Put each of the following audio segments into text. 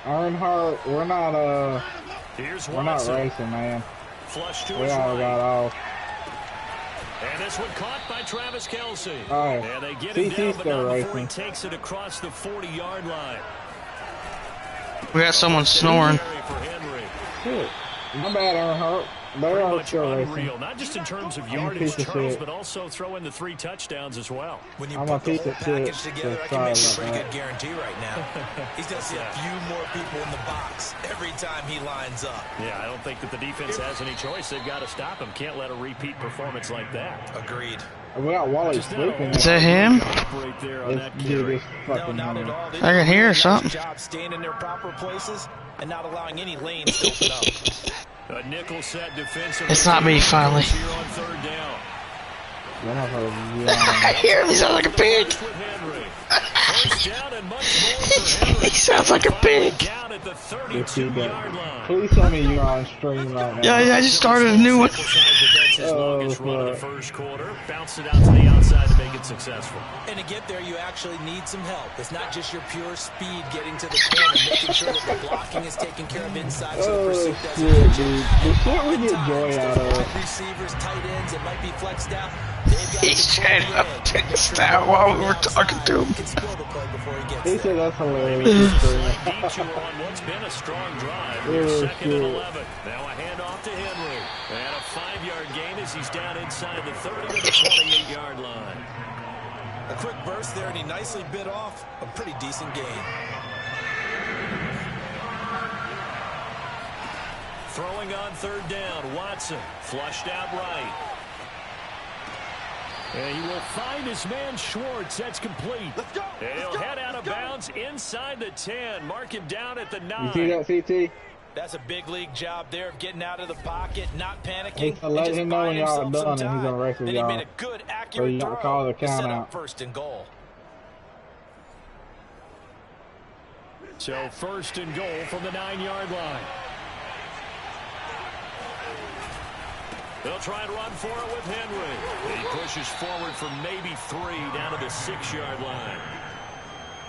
Earnhardt, we're not racing, man. Flush to We all got off. And this one caught by Travis Kelce. Alright. And they get him down, but still not racing. before he takes it across the 40-yard line. We got someone snoring. Shit. My bad, Earnhardt. They're all still racing. Not just in terms of yardage, Charles, but also throw in the 3 touchdowns as well. When you put the whole package together, I can make a pretty good guarantee right now. He's going to see a few more people in the box every time he lines up. Yeah, I don't think that the defense has any choice. They've got to stop him. Can't let a repeat performance like that. Agreed. We got Wally sleeping. Is that him? Right there on that carry. No, not at all. I can hear something. Job staying in their proper places and not allowing any lanes to open up. A nickel set defensive. It's not me, finally. Here on 3rd down. I hear him. He sounds like a pig. He sounds like a pig. Down at the 32-yard line. Please tell me you're on stream right now. Yeah, I just started a new one. His longest run of the first quarter. Bounced it out to the outside to make it successful. And to get there, you actually need some help. It's not just your pure speed getting to the corner, making sure that the blocking is taken care of inside so the pursuit doesn't hit you. Before we get joy out of wide receivers, tight ends, it might be flexed out. He's trying to text out while we were talking to him. He said that's hilarious. What's been a strong drive. 2nd and 11. Now a handoff to Henry. And a 5-yard gain as he's down inside the 30 to the 28-yard line. A quick burst there, and he nicely bit off a pretty decent gain. Throwing on 3rd down. Watson flushed out right. And he will find his man Schwartz. That's complete. Let's go. And he'll head out of bounds inside the 10. Mark him down at the 9. You see that, CT? That's a big league job there of getting out of the pocket, not panicking. Let him know when y'all are done and he's going to race with y'all. Then he made a good, accurate throw call the to count set out. up 1st and goal. So 1st and goal from the 9-yard line. They'll try and run for it with Henry. He pushes forward for maybe 3 down to the 6-yard line.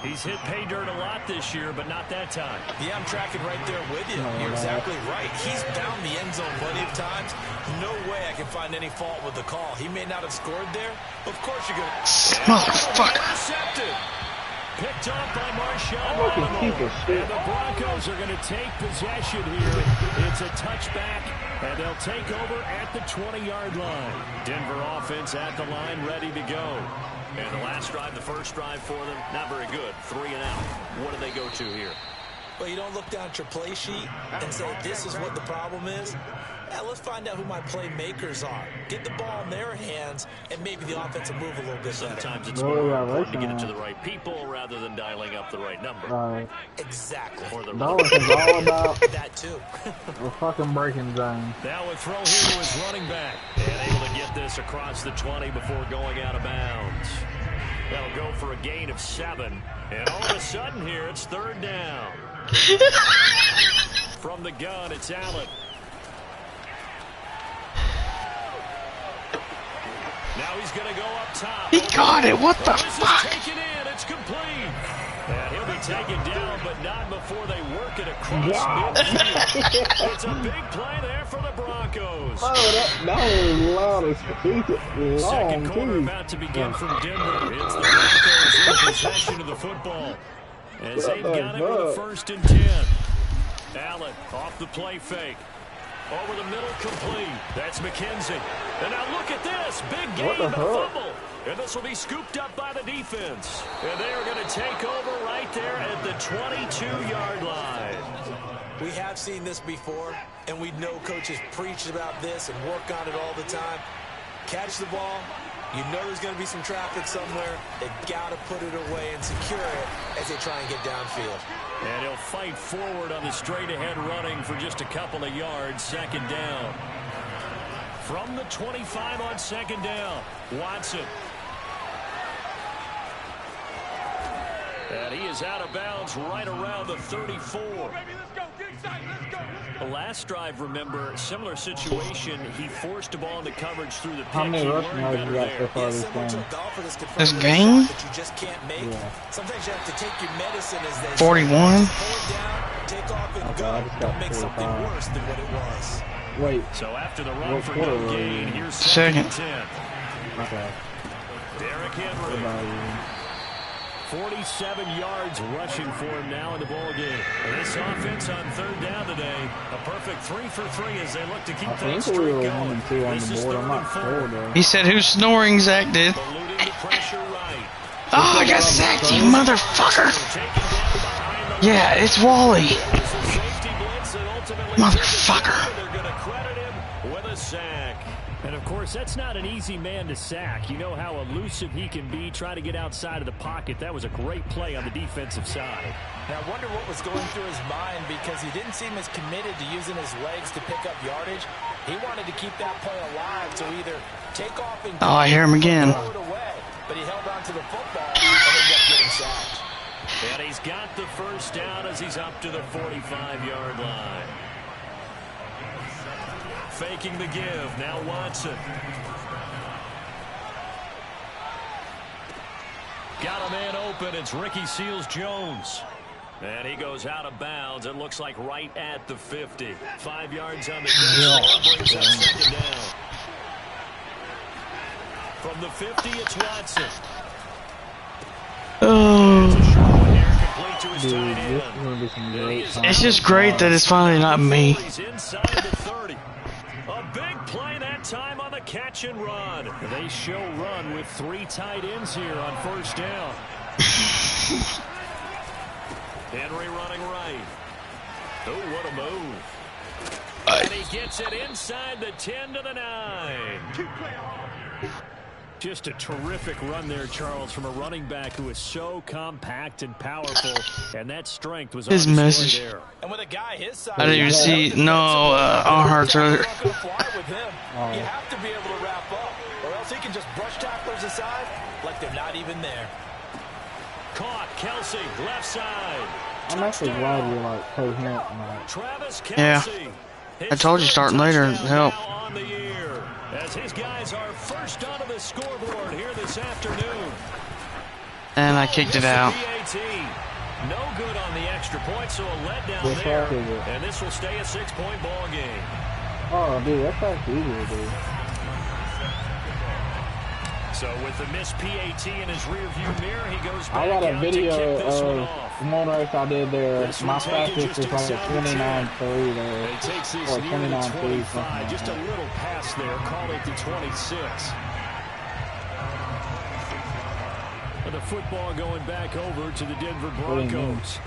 He's hit pay dirt a lot this year, but not that time. Yeah, I'm tracking right there with you. You're exactly right. He's down the end zone plenty of times. No way I can find any fault with the call. He may not have scored there. Of course you're going to. Motherfucker. Intercepted. Picked off by Marshawn. And the Broncos are going to take possession here. It's a touchback, and they'll take over at the 20-yard line. Denver offense at the line, ready to go. And the last drive, the first drive for them, not very good. 3 and out. What do they go to here? Well, you don't look down at your play sheet and say, this is what the problem is. Yeah, let's find out who my playmakers are. Get the ball in their hands, and maybe the offense will move a little bit better. Sometimes it's more important to get it to the right people rather than dialing up the right number. Exactly. Or the Dallas is all about that, too. a fucking breaking zone. Now a throw here to his running back. And able to get this across the 20 before going out of bounds. That'll go for a gain of 7. And all of a sudden here, it's 3rd down. From the gun, it's Allen. Now he's going to go up top. He got it. What the fuck? Taken in. It's complete. And he'll be taken down, but not before they work it across midfield. It's a big play there for the Broncos. Oh, that was loud as long, Second quarter about to begin from Denver. It's the Broncos in possession of the football. As they've got it with a 1st and 10. Allen off the play fake. Over the middle, complete. That's McKenzie. And now look at this. Big game and a fumble. And this will be scooped up by the defense. And they are going to take over right there at the 22-yard line. We have seen this before, and we know coaches preach about this and work on it all the time. Catch the ball. You know there's going to be some traffic somewhere. They've got to put it away and secure it as they try and get downfield. And he'll fight forward on the straight-ahead running for just a couple of yards. 2nd down. From the 25 on 2nd down, Watson. And he is out of bounds right around the 34. The last drive, remember, similar situation. He forced a ball into coverage through the pick. How many rushing yards you got so far this game? This game? Sometimes you have to take your medicine as they 41. take off and Okay, go. I just got Don't make 45. something worse than what it was. Wait. So after the run What for quarter no were gain, you? here's Second. 10. Okay. Derrick Henry. Goodbye. 47 yards rushing for him now in the ball game. And this offense on third down today, a perfect 3 for 3 as they look to keep I that think streak we were going. 1 and 2 on This the is board. third I'm and not 4. sure though. He said who's snoring, Zach did. Eluding the pressure right. Oh, I got sacked, you motherfucker. Taken down behind the Yeah, it's Wally. It's a safety blitz that ultimately Motherfucker. they're going to credit him with a sack. And of course, that's not an easy man to sack. You know how elusive he can be, try to get outside of the pocket. That was a great play on the defensive side. Now, I wonder what was going through his mind because he didn't seem as committed to using his legs to pick up yardage. He wanted to keep that play alive to either take off and Oh, I hear him again. throw it away. But he held on to the football and ended up getting sacked. And he's got the first down as he's up to the 45-yard line. Faking the give. Now Watson. Got a man open. It's Ricky Seals-Jones. And he goes out of bounds. It looks like right at the 50. 5 yards on the catch. Brings up second down. From the 50, it's Watson. Oh. Complete to his Dude, tight this is end. gonna be some great time. It's just great that it's finally not me. He's inside the 30. A big play that time on the catch and run. They show run with 3 tight ends here on first down. Henry running right. Oh, what a move. And he gets it inside the 10 to the 9. Just a terrific run there, Charles, from a running back who is so compact and powerful, and that strength was His on display message. there. And with a guy his size, I didn't even see Arnhart's earlier. You're not gonna fly with him. You have to be able to wrap up, or else he can just brush tacklers aside like they're not even there. Caught, Kelsey, left side. I'm actually glad you're like coherent tonight. Travis Yeah. Kelsey. I told you starting later Touchdown help. now on the year, as his guys are first onto the scoreboard here this afternoon. And I kicked it out. PAT. No good on the extra point, so a letdown Which there. half is it? And this will stay a 6-point ball game. Oh, dude, that's actually easier, dude. So with the missed PAT in his rearview mirror, he goes back I got a out video to kick this one of off. one race I did there. This My one taken fastest just was like a inside the 29.3 there. And he takes this Or near the 29.3, 25. Just a something like little pass there. Call it the 26. And the football going back over to the Denver Broncos.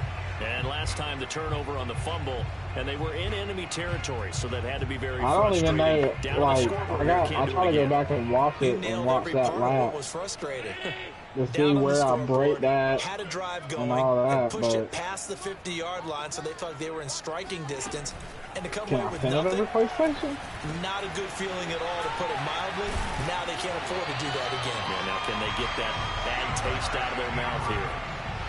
And last time the turnover on the fumble, and they were in enemy territory, so that had to be very I don't even frustrating. know, Down on the like, scoreboard, I can't do try it to go again. back and watch He it and nailed watch every that part of what lap was frustrating. to see Down on the where I scoreboard, break that had a drive going and all and that, pushed it but past the 50-yard line, so they thought they were in striking distance. And to come can away I with pin it nothing, over PlayStation? not a good feeling at all, to put it mildly. Now they can't afford to do that again. Yeah, now can they get that bad taste out of their mouth here?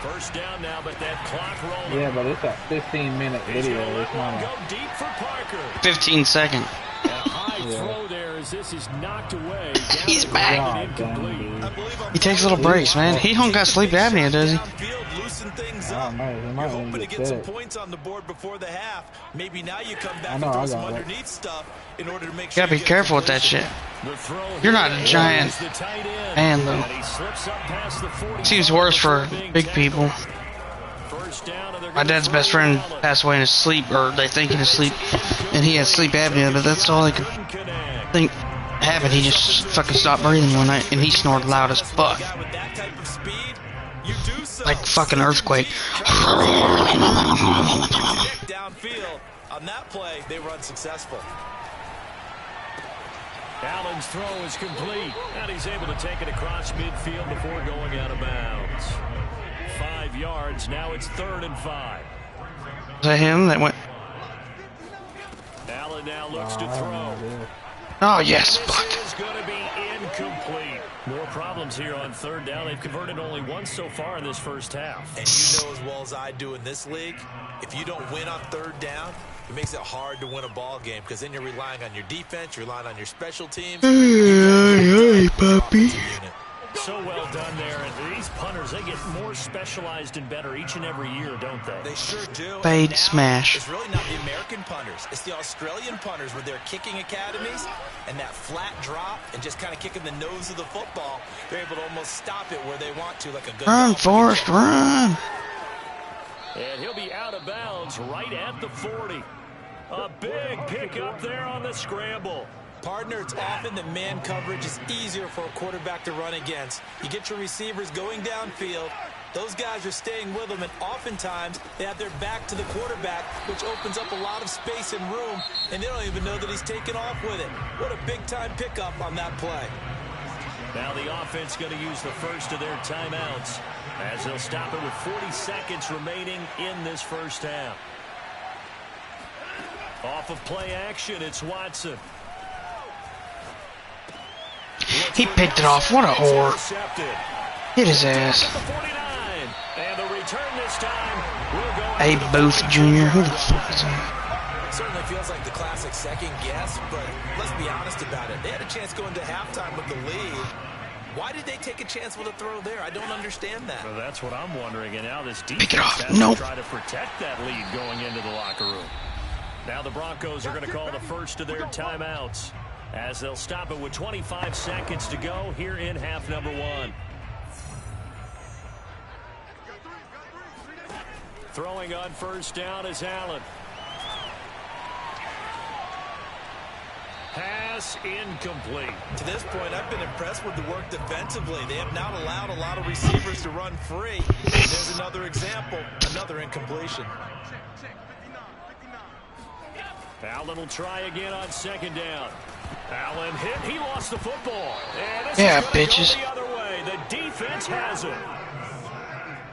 First down now, but that clock rolling. Yeah, but it's a 15-minute He's video. gonna let It's one not. go deep for Parker. 15 second. A high Yeah. throw there as this is knocked away. Down He's the back. ground and God damn, incomplete. dude. I believe I'm He takes little breaks, man. He don't got sleep apnea, does he? Downfield, loosen things I up. don't know. He You're might hoping even to get get some sick. points on the board before the half. Maybe now you come back I know, and throw I some got it. underneath stuff in order to make You sure gotta be you get careful with that completion. shit. The throw You're here not a giant is the tight end. man, though. And he slips up past the 45 Seems worse for before being big tackled. people. First down, and they're My gonna dad's throw best friend Allen. passed away in his sleep, or they think in his sleep, and he had sleep apnea, but that's all they could Couldn't connect. think happened. He just fucking stopped breathing one night, and he snored loud as fuck. Guy with that type of speed, you do so. Like fucking earthquake. Downfield. On that play, they run successful. Allen's throw is complete, and he's able to take it across midfield before going out of bounds. 5 yards, now it's 3rd and 5. Was that him that went? Allen now looks to throw. Oh, yes. This Fuck. is going to be incomplete. More problems here on 3rd down. They've converted only once so far in this first half. And you know as well as I do in this league, if you don't win on 3rd down, it makes it hard to win a ball game because then you're relying on your defense, you're relying on your special teams. Hey, puppy. so well done there. And these punters, they get more specialized and better each and every year, don't they? They sure do. Fade smash. It's really not the American punters. It's the Australian punters with their kicking academies and that flat drop and just kind of kicking the nose of the football. They're able to almost stop it where they want to, like a good Run, Forrest, run. And he'll be out of bounds right at the 40. A big pickup there on the scramble. Partner, it's often that man coverage is easier for a quarterback to run against. You get your receivers going downfield. Those guys are staying with them, and oftentimes they have their back to the quarterback, which opens up a lot of space and room, and they don't even know that he's taken off with it. What a big-time pickup on that play. Now the offense going to use the first of their timeouts as they'll stop it with 40 seconds remaining in this first half. Off of play action, it's Watson. He picked it off. What a whore. Hit his ass. Hey, Booth Jr. Who the fuck is that? Certainly feels like the classic second guess, but let's be honest about it. They had a chance going to halftime with the lead. Why did they take a chance with a throw there? I don't understand that. Well, that's what I'm wondering. And now this Pick it defense off. has Nope. to try to protect that lead going into the locker room. Now the Broncos are going to call the first of their timeouts as they'll stop it with 25 seconds to go here in half number one. Throwing on first down is Allen. Pass incomplete. To this point, I've been impressed with the work defensively. They have not allowed a lot of receivers to run free. There's another example, another incompletion. Allen will try again on second down. Allen hit. He lost the football. And this Yeah, is gonna bitches. go the other way. The defense has him.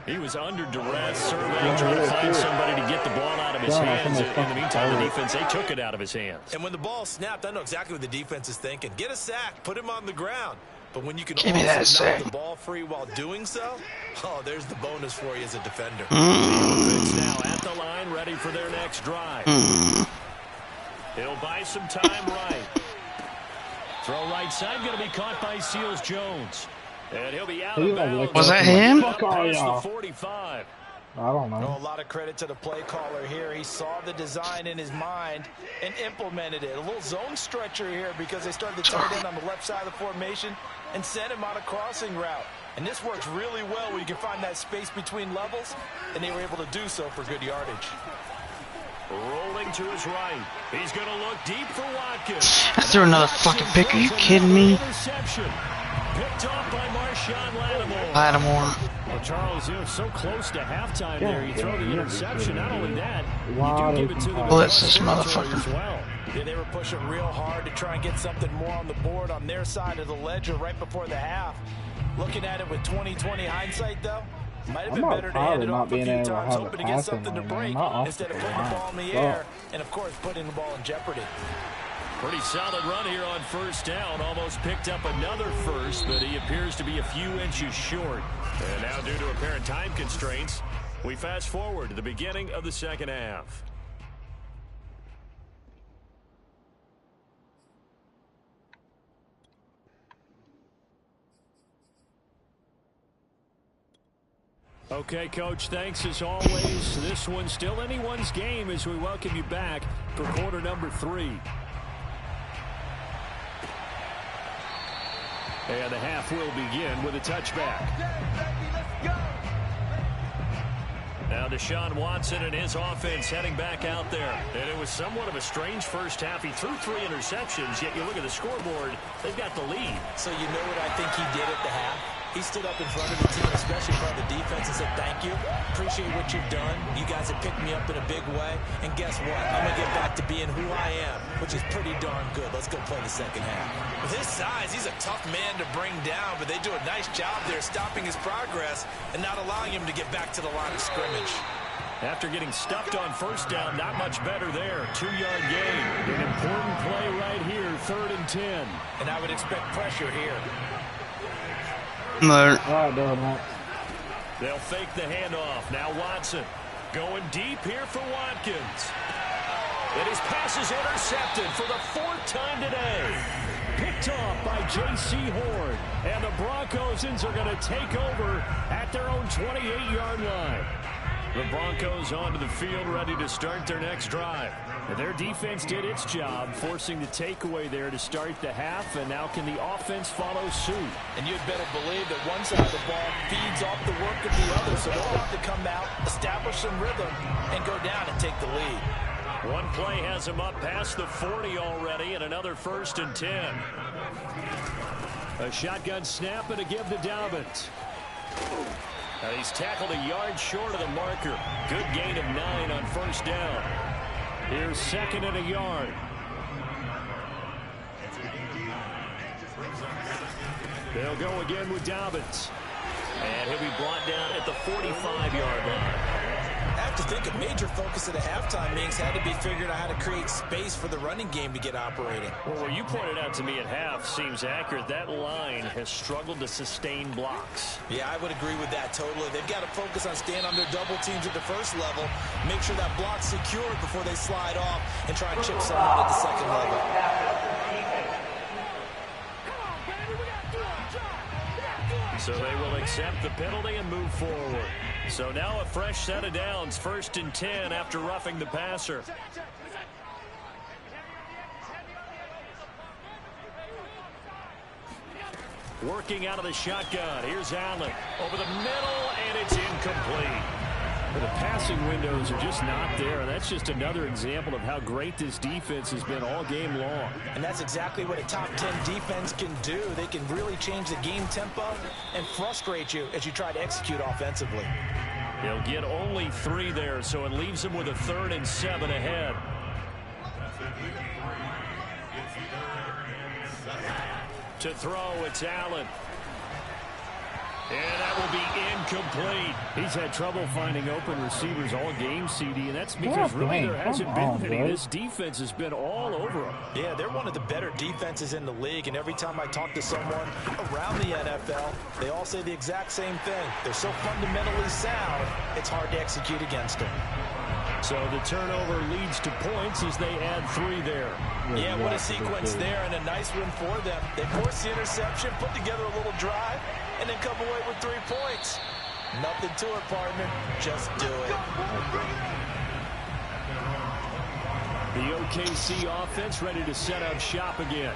He was under duress, surveying, trying to find somebody to get the ball out of his hands. In the meantime, the defense, they took it out of his hands. And when the ball snapped, I know exactly what the defense is thinking. Get a sack, put him on the ground. But when you can Give me that also knock sack. the ball free while doing so, oh, there's the bonus for you as a defender. Defense now at the line, ready for their next drive. He'll buy some time right. Throw right side, going to be caught by Seals-Jones. And he'll be out of bounds. Was that him? Up past the 45. I don't know. A lot of credit to the play caller here. He saw the design in his mind and implemented it. A little zone stretcher here because they started the tight end on the left side of the formation and sent him on a crossing route. And this works really well when you can find that space between levels, and they were able to do so for good yardage. Rolling to his right. He's going to look deep for Watkins. I threw another fucking pick. Are you kidding me? Interception. Picked off by Marshawn Lattimore. Lattimore. Well, Charles, you're so close to halftime there. You throw the interception. Not only that, you do give it to the Blitz this territory motherfucker. as well. Yeah, they were pushing real hard to try and get something more on the board on their side of the ledger right before the half. Looking at it with 20/20 hindsight, though, might have been I'm not better to proud hand of it not off a being few able to times, have a hoping to get passing something to lane, break man. Not instead of offensive putting the line. ball in the Fuck. air and, of course, putting the ball in jeopardy. Pretty solid run here on first down. Almost picked up another first, but he appears to be a few inches short. And now, due to apparent time constraints, we fast forward to the beginning of the second half. Okay, Coach, thanks as always. This one's still anyone's game as we welcome you back for quarter number 3. And the half will begin with a touchback. Now Deshaun Watson and his offense heading back out there. And it was somewhat of a strange first half. He threw 3 interceptions, yet you look at the scoreboard, they've got the lead. So you know what I think he did at the half? He stood up in front of the team, especially in front of the defense, and said, thank you. Appreciate what you've done. You guys have picked me up in a big way. And guess what? I'm going to get back to being who I am, which is pretty darn good. Let's go play the second half. With his size, he's a tough man to bring down, but they do a nice job there stopping his progress and not allowing him to get back to the line of scrimmage. After getting stuffed on first down, not much better there. 2-yard gain. An important play right here, 3rd and 10. And I would expect pressure here. No. Right, doing that. They'll fake the handoff. Now Watson going deep here for Watkins. And his pass is intercepted for the 4th time today. Picked off by J.C. Horn. And the Broncosans are going to take over at their own 28-yard line. The Broncos onto the field ready to start their next drive. And their defense did its job, forcing the takeaway there to start the half, and now can the offense follow suit? And you'd better believe that one side of the ball feeds off the work of the other, so they'll have to come out, establish some rhythm, and go down and take the lead. One play has him up past the 40 already, and another 1st and 10. A shotgun snap and a give to Dobbins. And he's tackled a yard short of the marker. Good gain of 9 on 1st down. Here's 2nd and a yard. They'll go again with Dobbins. And he'll be brought down at the 45-yard line. I have to think a major focus of the halftime meetings had to be figuring out how to create space for the running game to get operating. Well, what you pointed out to me at half seems accurate. That line has struggled to sustain blocks. Yeah, I would agree with that totally. They've got to focus on staying on their double teams at the first level, make sure that block's secured before they slide off and try and chip someone at the second level. So they will accept the penalty and move forward. So now a fresh set of downs, 1st and 10 after roughing the passer. Working out of the shotgun. Here's Allen over the middle, and it's incomplete. But the passing windows are just not there. That's just another example of how great this defense has been all game long. And that's exactly what a top 10 defense can do. They can really change the game tempo and frustrate you as you try to execute offensively. They'll get only 3 there, so it leaves them with a 3rd and 7 ahead. To throw, it's Allen. And that will be incomplete. He's had trouble finding open receivers all game, CD, and that's because really there hasn't been many. This defense has been all over them. Yeah, they're one of the better defenses in the league, and every time I talk to someone around the NFL, they all say the exact same thing. They're so fundamentally sound, it's hard to execute against them. So the turnover leads to points as they add 3 there. Yeah, what a sequence there, and a nice win for them. They force the interception, put together a little drive, and then come away with 3 points. Nothing to it, partner. Just do it. The OKC offense ready to set up shop again.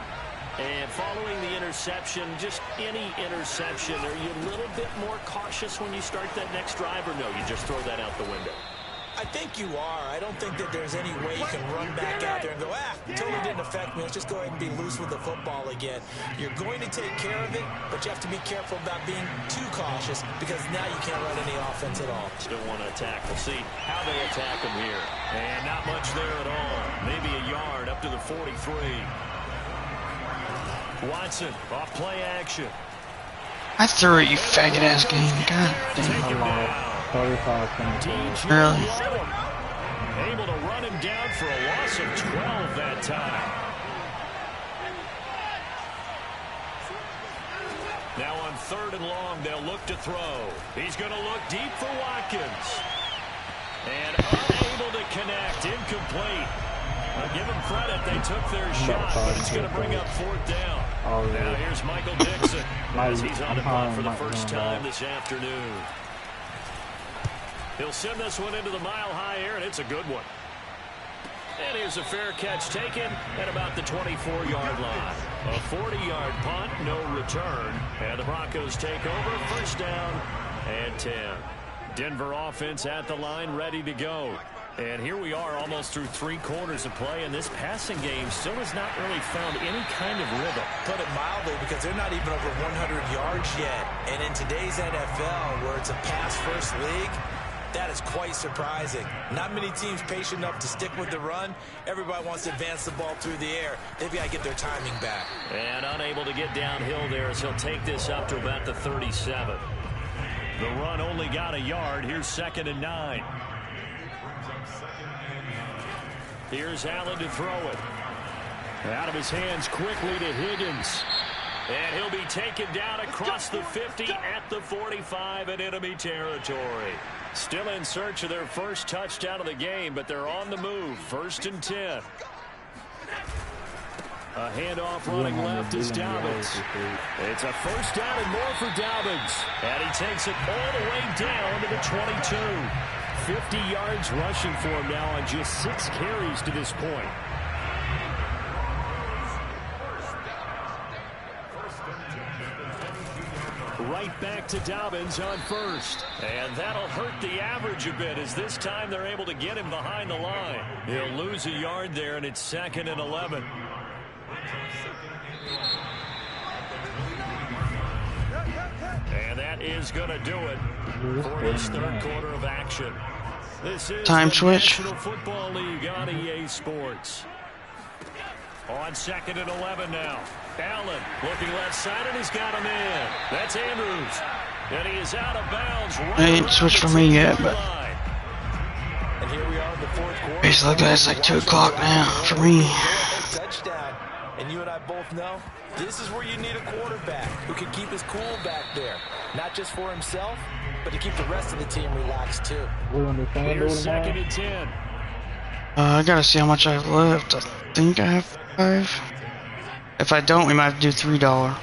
And following the interception, just any interception, are you a little bit more cautious when you start that next drive, or no, you just throw that out the window? I think you are. I don't think that there's any way you can run back out there and go, totally didn't affect me. Let's just go ahead and be loose with the football again. You're going to take care of it, but you have to be careful about being too cautious because now you can't run any offense at all. Still want to attack. We'll see how they attack them here. And not much there at all. Maybe a yard up to the 43. Watson off play action. I threw it, you faggot-ass game. God damn. 35 points. Really? Able to run him down for a loss of 12 that time. Now on 3rd and long, they'll look to throw. He's going to look deep for Watkins. And unable to connect. Incomplete. I'll give them credit. They took their shot, but it's going to bring up 4th down. Now here's Michael Dixon as he's on the punt for the first time this afternoon. He'll send this one into the mile-high air, and it's a good one. And here's a fair catch taken at about the 24-yard line. A 40-yard punt, no return. And the Broncos take over, 1st down and 10. Denver offense at the line, ready to go. And here we are almost through 3 quarters of play, and this passing game still has not really found any kind of rhythm. Put it mildly, because they're not even over 100 yards yet. And in today's NFL, where it's a pass-first league, that is quite surprising. Not many teams patient enough to stick with the run. Everybody wants to advance the ball through the air. They've got to get their timing back. And unable to get downhill there as he'll take this up to about the 37. The run only got a yard. Here's 2nd and 9. Here's Allen to throw it. Out of his hands quickly to Higgins. And he'll be taken down across the 50 at the 45 in enemy territory. Still in search of their first touchdown of the game, but they're on the move. 1st and 10. A handoff running left is Dobbins. It's a first down and more for Dobbins. And he takes it all the way down to the 22. 50 yards rushing for him now on just 6 carries to this point. Right back to Dobbins on 1st. And that'll hurt the average a bit as this time they're able to get him behind the line. He'll lose a yard there, and it's 2nd and 11. And that is going to do it for this 3rd quarter of action. This is Time the switch. National Football League on EA Sports. On 2nd and 11 now. Allen looking left side, and he's got him in. That's Andrews. And he is out of bounds. Right They ain't switched for me yet, but And here we are in the 4th quarter. basically it's like 2 o'clock now for me. Touchdown. And you and I both know this is where you need a quarterback who can keep his cool back there. Not just for himself, but to keep the rest of the team relaxed too. We're understand Here's 2nd and 10. I gotta see how much I have left. I think I have 5. If I don't, we might have to do $3. Now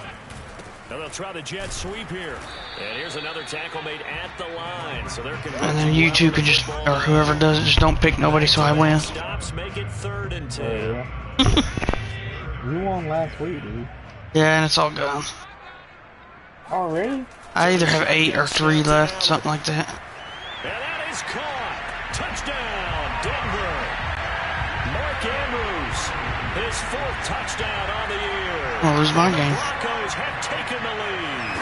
they'll try the jet sweep here. And here's another tackle made at the line. So they're And then you two can just, or whoever does it, just don't pick nobody so I win. Stops, make it 3rd and 10. Yeah. You won last week, dude. Yeah, and it's all gone. Already? I either have 8 or 3 left, something like that. And that is caught. Touchdown, Denver. Mark Andrews, his 4th touchdown on the year. I'll lose my game. Broncos have taken the lead.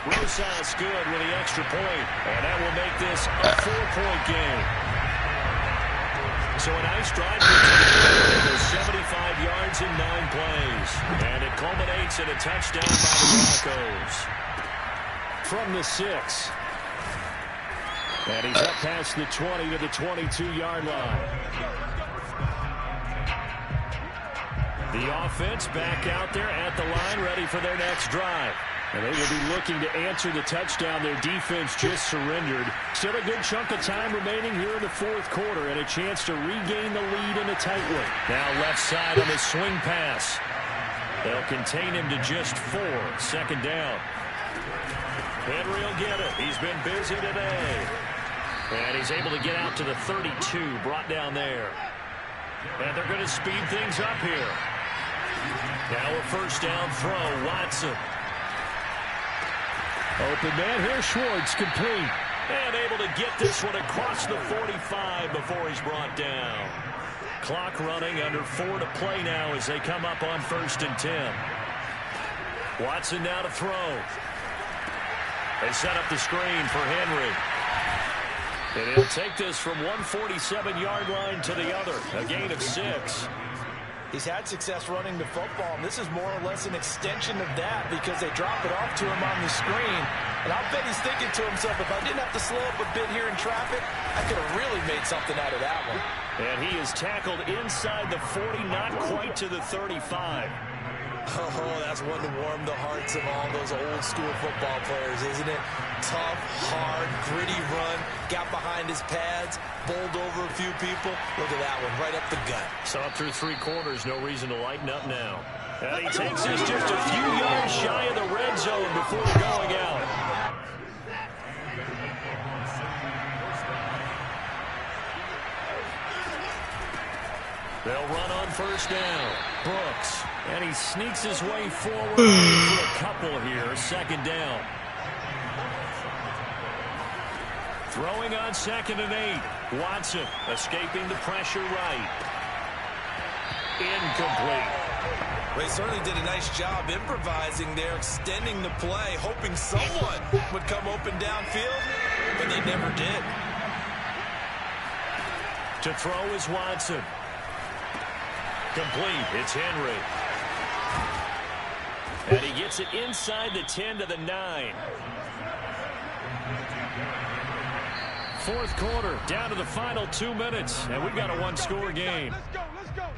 Rosas good with the extra point, and that will make this a 4-point game. So a nice drive for Denver. 75 yards in 9 plays. And it culminates in a touchdown by the Broncos. From the 6. And he's up past the 20 to the 22-yard line. The offense back out there at the line, ready for their next drive. And they will be looking to answer the touchdown their defense just surrendered. Still a good chunk of time remaining here in the 4th quarter and a chance to regain the lead in a tight one. Now left side on the swing pass. They'll contain him to just 4. 2nd down. Henry will get it. He's been busy today. And he's able to get out to the 32, brought down there. And they're going to speed things up here. Now a 1st down throw, Watson. Open man here, Schwartz, complete. And able to get this one across the 45 before he's brought down. Clock running, under 4 to play now as they come up on 1st and 10. Watson now to throw. They set up the screen for Henry. And he'll take this from 147-yard line to the other. A gain of 6. He's had success running the football, and this is more or less an extension of that because they drop it off to him on the screen. And I'll bet he's thinking to himself, if I didn't have to slow up a bit here in traffic, I could have really made something out of that one. And he is tackled inside the 40, not quite to the 35. Oh, that's one to warm the hearts of all those old school football players, isn't it? Tough, hard, gritty run, got behind his pads, bowled over a few people. Look at that one, right up the gut. So up through 3 quarters, no reason to lighten up now. And he takes this just a few yards shy of the red zone before going out. They'll run on 1st down. Brooks. And he sneaks his way forward for a couple here. 2nd down. Throwing on 2nd and 8. Watson escaping the pressure right. Incomplete. They certainly did a nice job improvising there, extending the play, hoping someone would come open downfield, but they never did. To throw is Watson. Complete. It's Henry. And he gets it inside the 10 to the 9. 4th quarter, down to the final 2 minutes, and we've got a 1-score game. Let's go.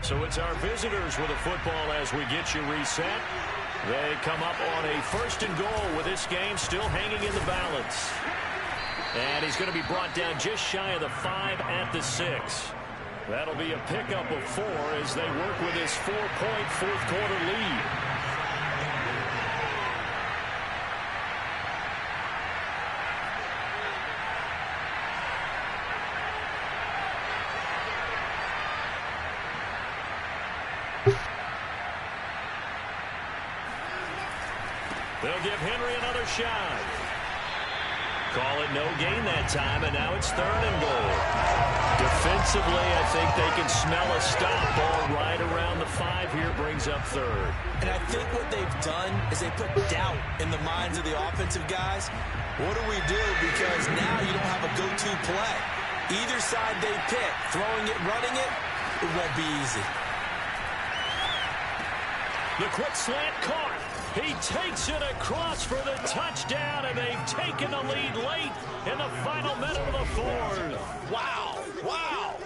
So it's our visitors with a football as we get you reset. They come up on a 1st and goal with this game still hanging in the balance. And he's going to be brought down just shy of the 5 at the 6. That'll be a pickup of 4 as they work with his 4-point 4th quarter lead. They'll give Henry another shot. Call it no gain that time, and now it's 3rd and goal. Defensively, I think they can smell a stop. Ball right around the 5 here, brings up 3rd. And I think what they've done is they put doubt in the minds of the offensive guys. What do we do? Because now you don't have a go-to play. Either side they pick, throwing it, running it, it won't be easy. The quick slant caught. He takes it across for the touchdown, and they've taken the lead late in the final minute of the 4th. Wow, wow,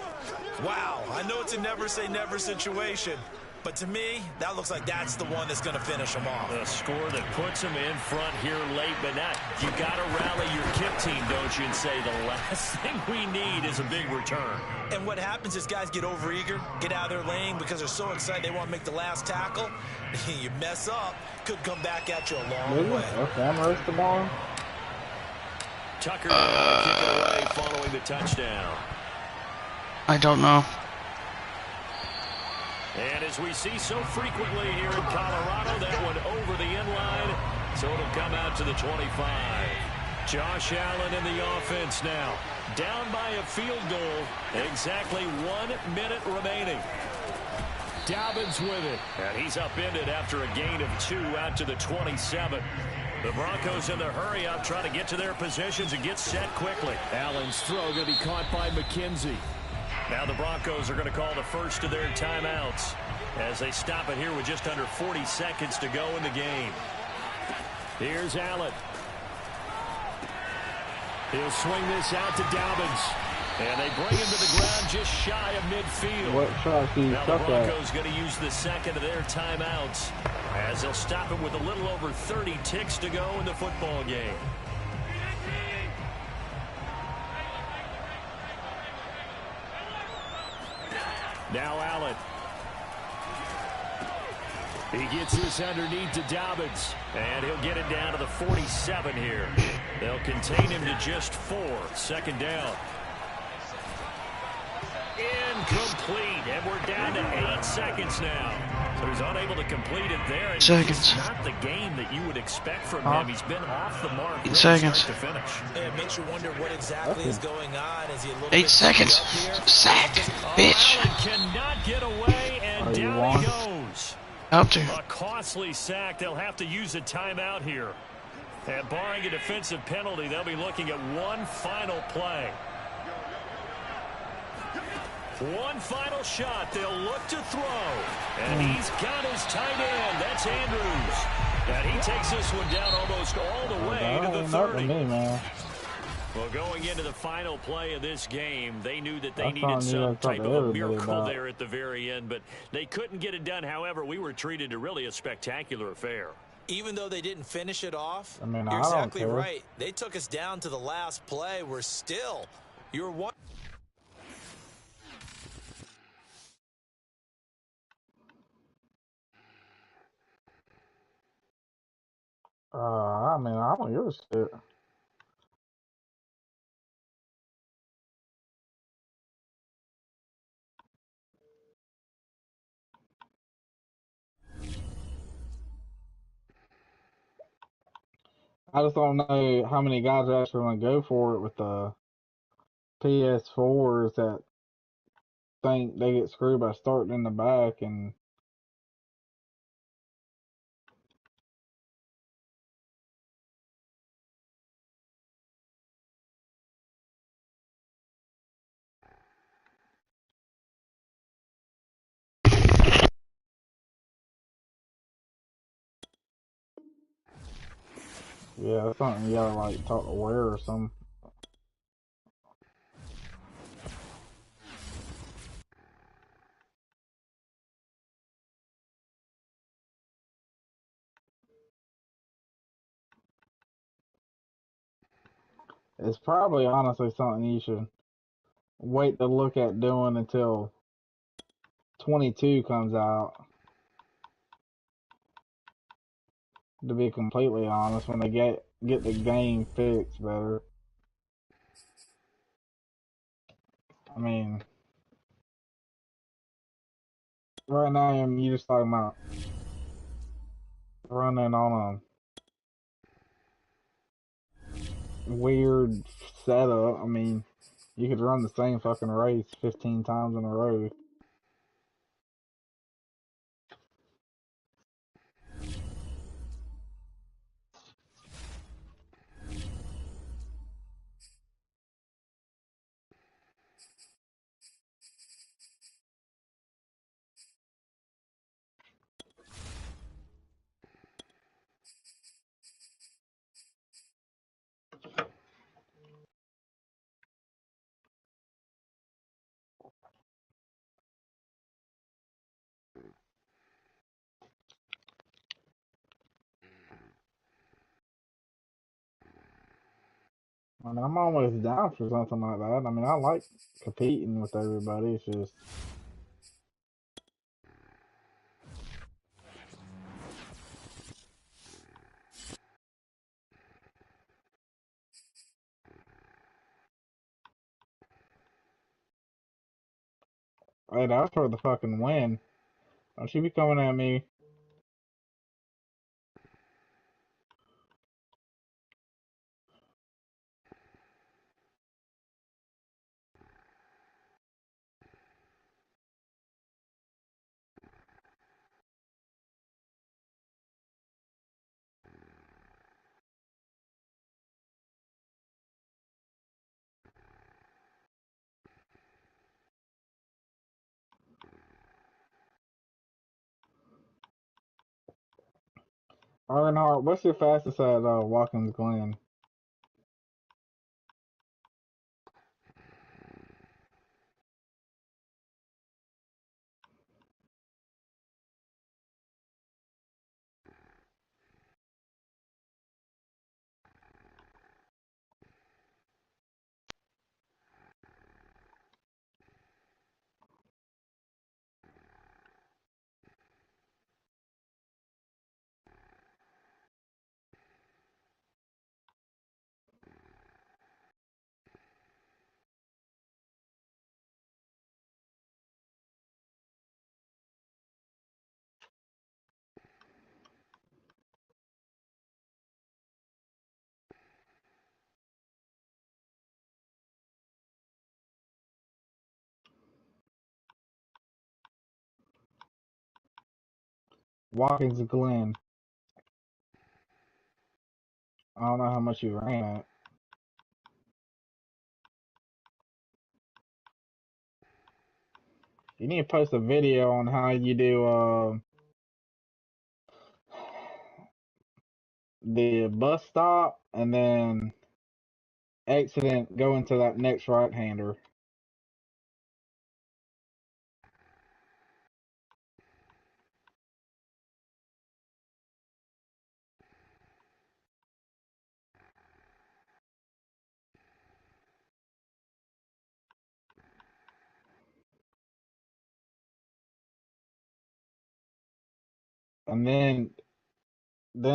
wow. I know it's a never-say-never situation, but to me, that looks like that's the one that's going to finish them off. A score that puts them in front here late, but not. You got to rally your KIP team, don't you, and say the last thing we need is a big return. And what happens is guys get overeager, get out of their lane because they're so excited they want to make the last tackle. You mess up, could come back at you a long way. Okay, I'm ready the ball. Tucker kick it away following the touchdown. I don't know. And as we see so frequently here in Colorado, that one over the end line, so it'll come out to the 25. Josh Allen in the offense now. Down by a field goal. Exactly 1 minute remaining. Dobbins with it. And he's upended after a gain of 2 out to the 27. The Broncos in the hurry up, trying to get to their positions and get set quickly. Allen's throw going to be caught by McKenzie. Now the Broncos are going to call the first of their timeouts as they stop it here with just under 40 seconds to go in the game. Here's Allen. He'll swing this out to Dobbins. And they bring him to the ground just shy of midfield. What shot he now the stuck Broncos going to use the second of their timeouts as they'll stop it with a little over 30 ticks to go in the football game. Now Allen. He gets this underneath to Dobbins, and he'll get it down to the 47 here. They'll contain him to just 4. 2nd down. Incomplete, and we're down to 8 seconds now. So he's unable to complete it there. And Seconds. It's not the game that you would expect from him. He's been off the mark really seconds. start to finish. It makes you wonder what exactly is going on. Is he a little 8 bit seconds. up here? Sack, bitch. Allen cannot get away, and down he goes. Out to. A costly sack. They'll have to use a timeout here. And barring a defensive penalty, they'll be looking at one final play. One final shot. They'll look to throw. And he's got his tight end. That's Andrews. And he takes this one down almost all the way to the 30. Well, going into the final play of this game, they knew that they needed some type of a miracle there at the very end, but they couldn't get it done. However, we were treated to really a spectacular affair. Even though they didn't finish it off, I mean, you're I don't exactly care. right. They took us down to the last play. We're still, you're one. I mean, I don't give a shit. I just don't know how many guys are actually going to go for it with the PS4s that think they get screwed by starting in the back and yeah, that's something you gotta like talk to Ware or something. It's probably honestly something you should wait to look at doing until 22 comes out. To be completely honest, when they get the game fixed better. I mean, right now you just talking about running on a weird setup. I mean, you could run the same fucking race 15 times in a row. I mean, I'm always down for something like that. I mean, I like competing with everybody. It's just, hey, that's for the fucking win. Don't you be coming at me. Ironheart, what's your fastest at Watkins Glen? Watkins Glen. I don't know how much you ran it. You need to post a video on how you do the bus stop and then accident go into that next right hander. And then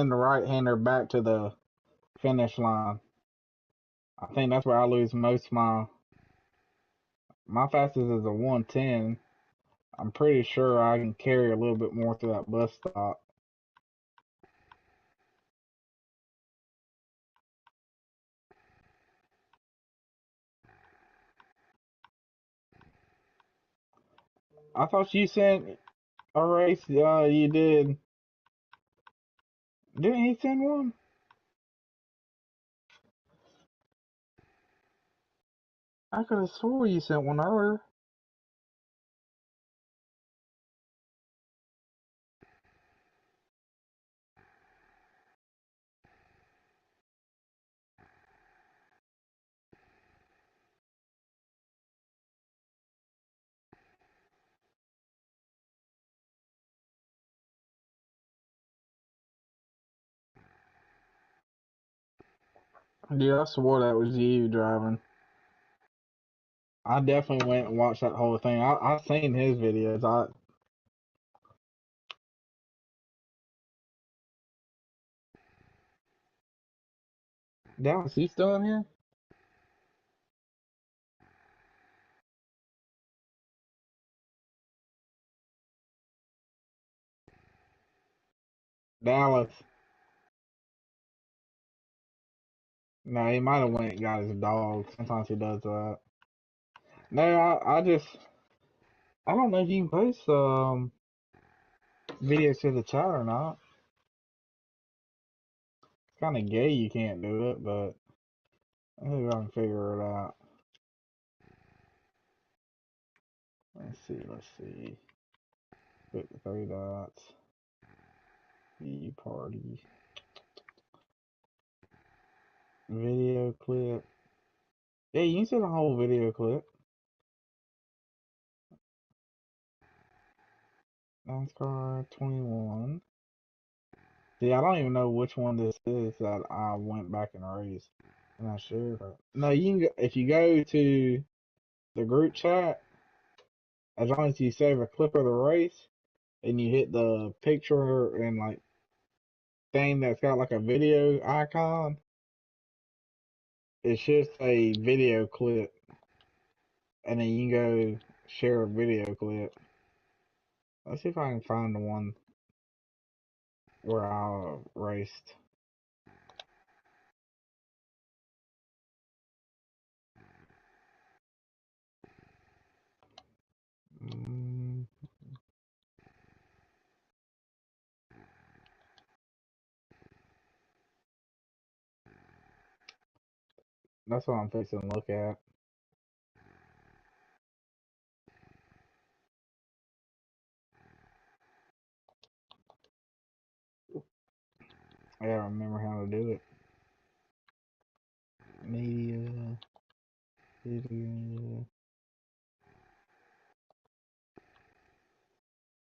the right hander back to the finish line. I think that's where I lose most of my fastest is a 110. I'm pretty sure I can carry a little bit more through that bus stop. I thought you sent a race. You did. Didn't he send one? I could have swore you sent one earlier. Yeah, I swore that was you driving. I definitely went and watched that whole thing. I seen his videos. Dallas, he still in here? Dallas. No, he might have went and got his dog. Sometimes he does that. No, I don't know if you can post videos to the chat or not. It's kind of gay you can't do it, but I think I can figure it out. Let's see. Click the three dots. View party. Video clip. Yeah, you can see the whole video clip. NASCAR 21. See, I don't even know which one this is that I went back and erased. I'm not sure. No, you can go, if you go to the group chat, as long as you save a clip of the race and you hit the picture and like thing that's got like a video icon, it should say video clip, and then you can go share a video clip. Let's see if I can find the one where I raced. Mm, that's what I'm fixing to look at. I gotta remember how to do it. Media, video.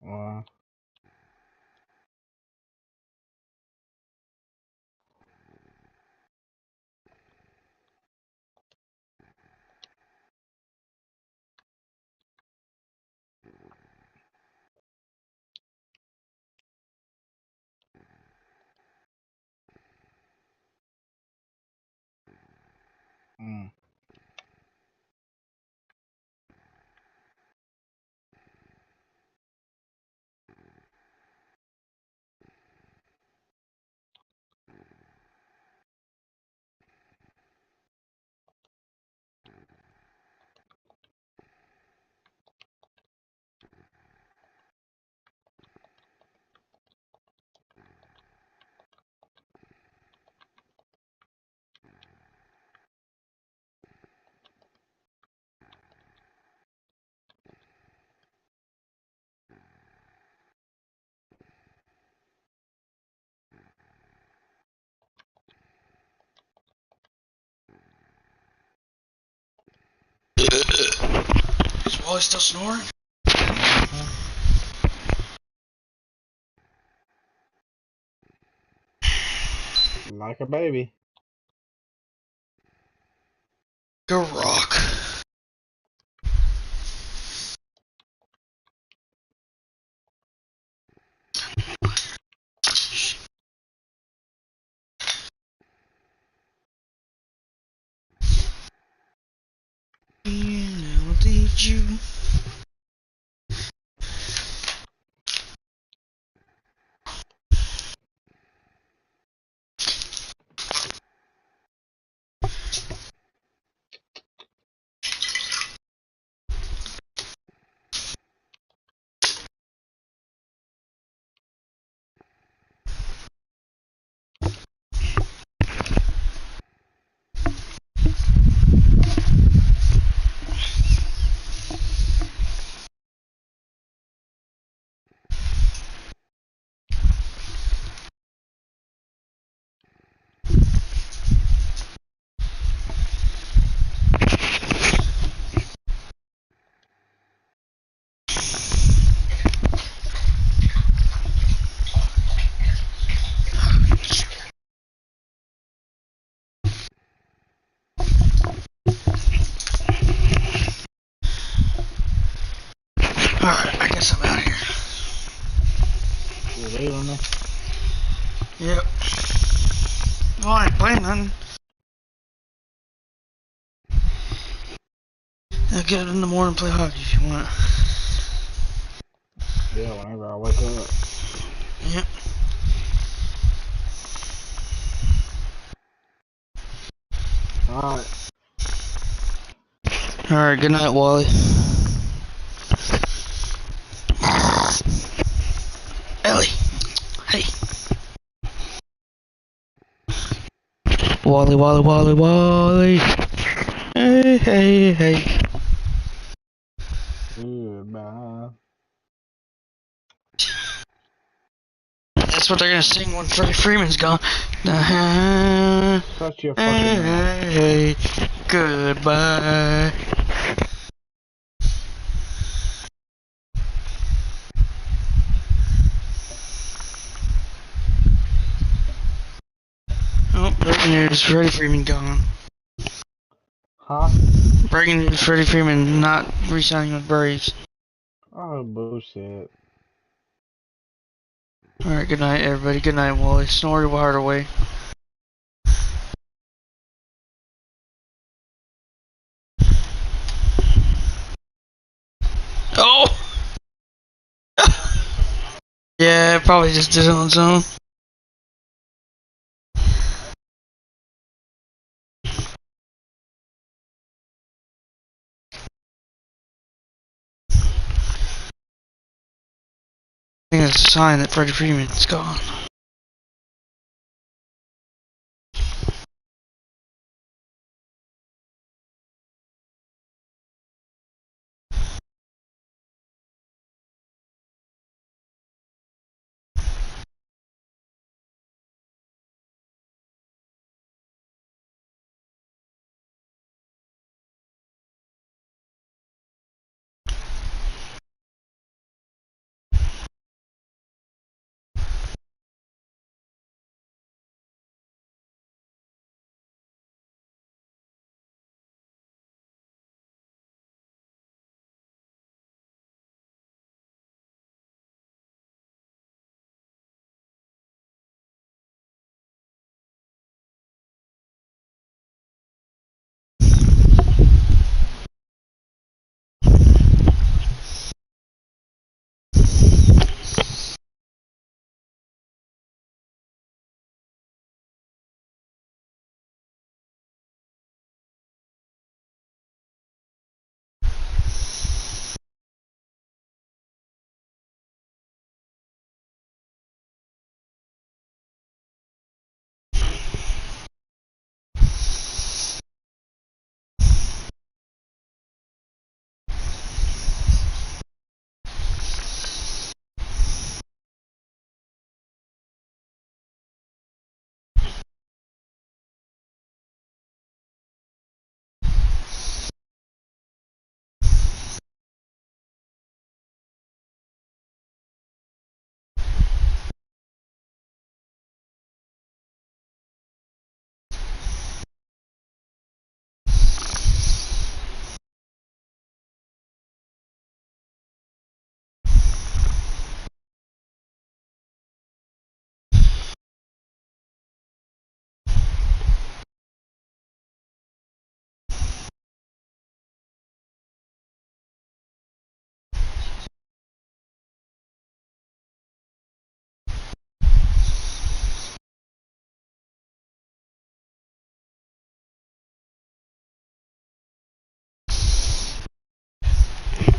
Wow. Mm. Is Wally still snoring? Like a baby. Go rock. Now did you? leaving me? Yep. Well, I ain't playing nothing. I'll get up in the morning and play hockey if you want. Yeah, whenever I wake up. Yep. Alright. Alright, good night, Wally. Ellie. Hey. Wally, Wally, Wally, Wally. Hey, hey, hey. Goodbye. That's what they're gonna sing when Freddie Freeman's gone. Shut your fucking mouth. Hey, goodbye. Oh, breaking news, Freddie Freeman gone. Huh? Breaking news, Freddie Freeman not re-signing with Braves. Oh, bullshit. Alright, good night, everybody. Good night, Wally. Snore your heart away. Oh! Yeah, it probably just did it on its own. I think it's a sign that Freddie Freeman's gone.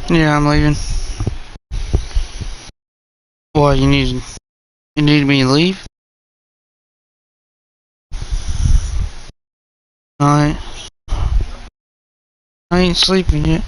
Yeah, I'm leaving. What, you need me to leave? Alright. I ain't sleeping yet.